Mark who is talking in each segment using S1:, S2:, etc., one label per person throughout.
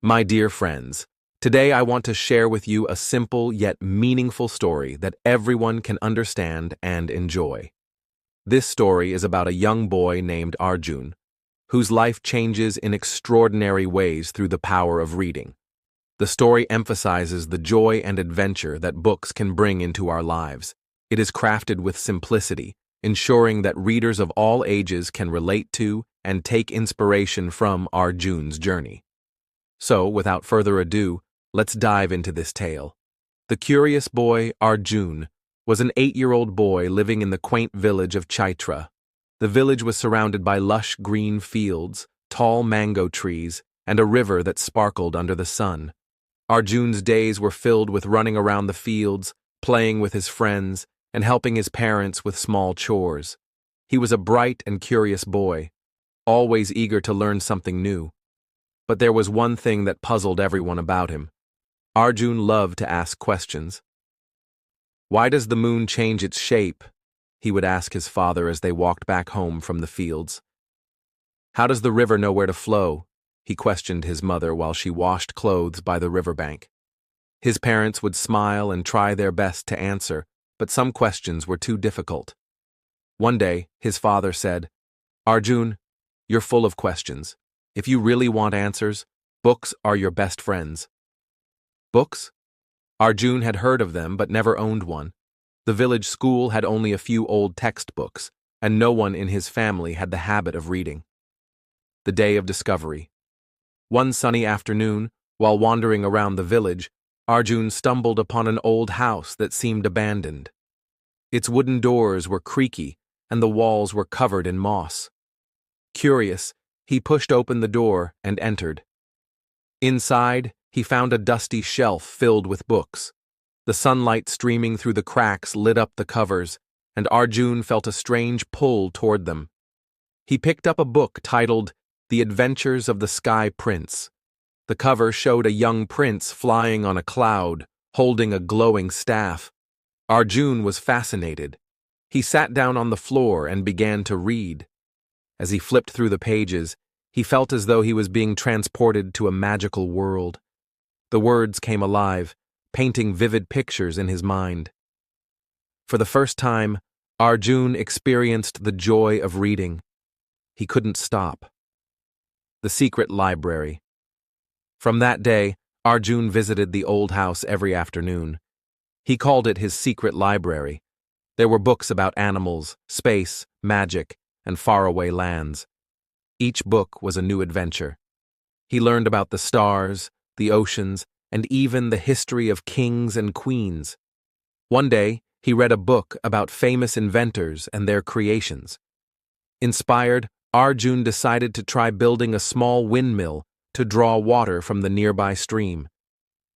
S1: My dear friends, today I want to share with you a simple yet meaningful story that everyone can understand and enjoy. This story is about a young boy named Arjun, whose life changes in extraordinary ways through the power of reading. The story emphasizes the joy and adventure that books can bring into our lives. It is crafted with simplicity, ensuring that readers of all ages can relate to and take inspiration from Arjun's journey. So, without further ado, let's dive into this tale. The curious boy, Arjun, was an 8-year-old boy living in the quaint village of Chaitra. The village was surrounded by lush green fields, tall mango trees, and a river that sparkled under the sun. Arjun's days were filled with running around the fields, playing with his friends, and helping his parents with small chores. He was a bright and curious boy, always eager to learn something new. But there was one thing that puzzled everyone about him. Arjun loved to ask questions. "Why does the moon change its shape?" he would ask his father as they walked back home from the fields. "How does the river know where to flow?" he questioned his mother while she washed clothes by the riverbank. His parents would smile and try their best to answer, but some questions were too difficult. One day, his father said, "Arjun, you're full of questions. If you really want answers, books are your best friends." Books? Arjun had heard of them but never owned one. The village school had only a few old textbooks, and no one in his family had the habit of reading. The day of discovery. One sunny afternoon, while wandering around the village, Arjun stumbled upon an old house that seemed abandoned. Its wooden doors were creaky, and the walls were covered in moss. Curious, he pushed open the door and entered. Inside, he found a dusty shelf filled with books. The sunlight streaming through the cracks lit up the covers, and Arjun felt a strange pull toward them. He picked up a book titled The Adventures of the Sky Prince. The cover showed a young prince flying on a cloud, holding a glowing staff. Arjun was fascinated. He sat down on the floor and began to read. As he flipped through the pages, he felt as though he was being transported to a magical world. The words came alive, painting vivid pictures in his mind. For the first time, Arjun experienced the joy of reading. He couldn't stop. The Secret Library. From that day, Arjun visited the old house every afternoon. He called it his secret library. There were books about animals, space, magic, and faraway lands. Each book was a new adventure. He learned about the stars, the oceans, and even the history of kings and queens. One day, he read a book about famous inventors and their creations. Inspired, Arjun decided to try building a small windmill to draw water from the nearby stream.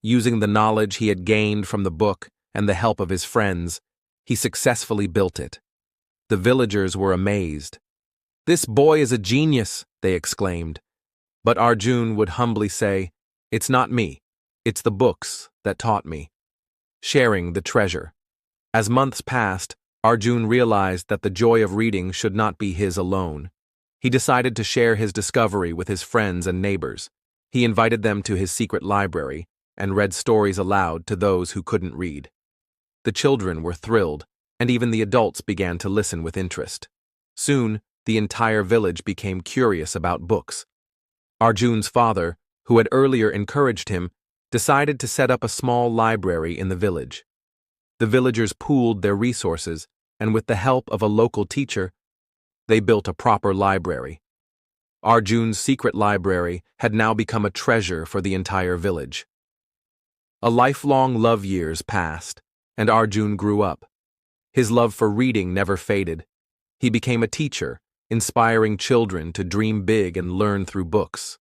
S1: Using the knowledge he had gained from the book and the help of his friends, he successfully built it. The villagers were amazed. "This boy is a genius," they exclaimed. But Arjun would humbly say, "It's not me, it's the books that taught me." Sharing the treasure. As months passed, Arjun realized that the joy of reading should not be his alone. He decided to share his discovery with his friends and neighbors. He invited them to his secret library and read stories aloud to those who couldn't read. The children were thrilled, and even the adults began to listen with interest. Soon, the entire village became curious about books. Arjun's father, who had earlier encouraged him, decided to set up a small library in the village. The villagers pooled their resources, and with the help of a local teacher, they built a proper library. Arjun's secret library had now become a treasure for the entire village. A lifelong love years passed, and Arjun grew up. His love for reading never faded. He became a teacher, inspiring children to dream big and learn through books.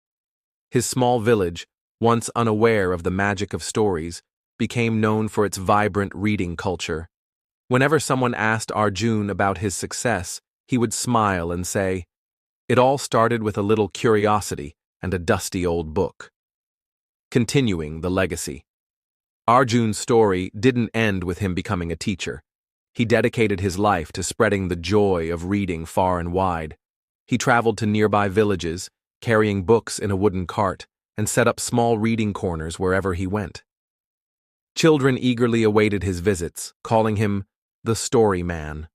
S1: His small village, once unaware of the magic of stories, became known for its vibrant reading culture. Whenever someone asked Arjun about his success, he would smile and say, "It all started with a little curiosity and a dusty old book." Continuing the legacy. Arjun's story didn't end with him becoming a teacher. He dedicated his life to spreading the joy of reading far and wide. He traveled to nearby villages, carrying books in a wooden cart, and set up small reading corners wherever he went. Children eagerly awaited his visits, calling him the story man.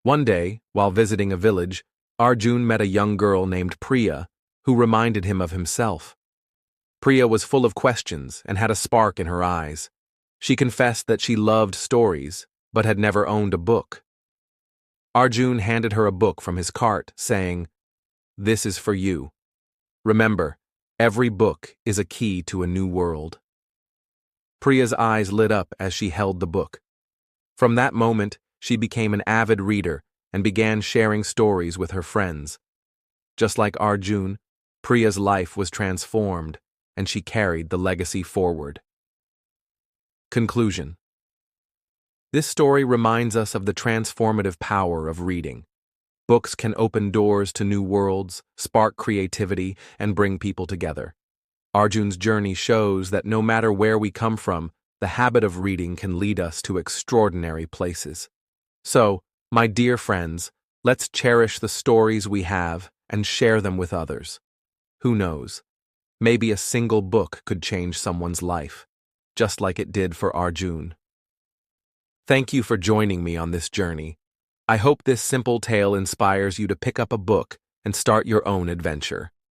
S1: One day, while visiting a village, Arjun met a young girl named Priya, who reminded him of himself. Priya was full of questions and had a spark in her eyes. She confessed that she loved stories, but had never owned a book. Arjun handed her a book from his cart, saying, "This is for you. Remember, every book is a key to a new world." Priya's eyes lit up as she held the book. From that moment, she became an avid reader and began sharing stories with her friends. Just like Arjun, Priya's life was transformed, and she carried the legacy forward. Conclusion. This story reminds us of the transformative power of reading. Books can open doors to new worlds, spark creativity, and bring people together. Arjun's journey shows that no matter where we come from, the habit of reading can lead us to extraordinary places. So, my dear friends, let's cherish the stories we have and share them with others. Who knows? Maybe a single book could change someone's life, just like it did for Arjun. Thank you for joining me on this journey. I hope this simple tale inspires you to pick up a book and start your own adventure.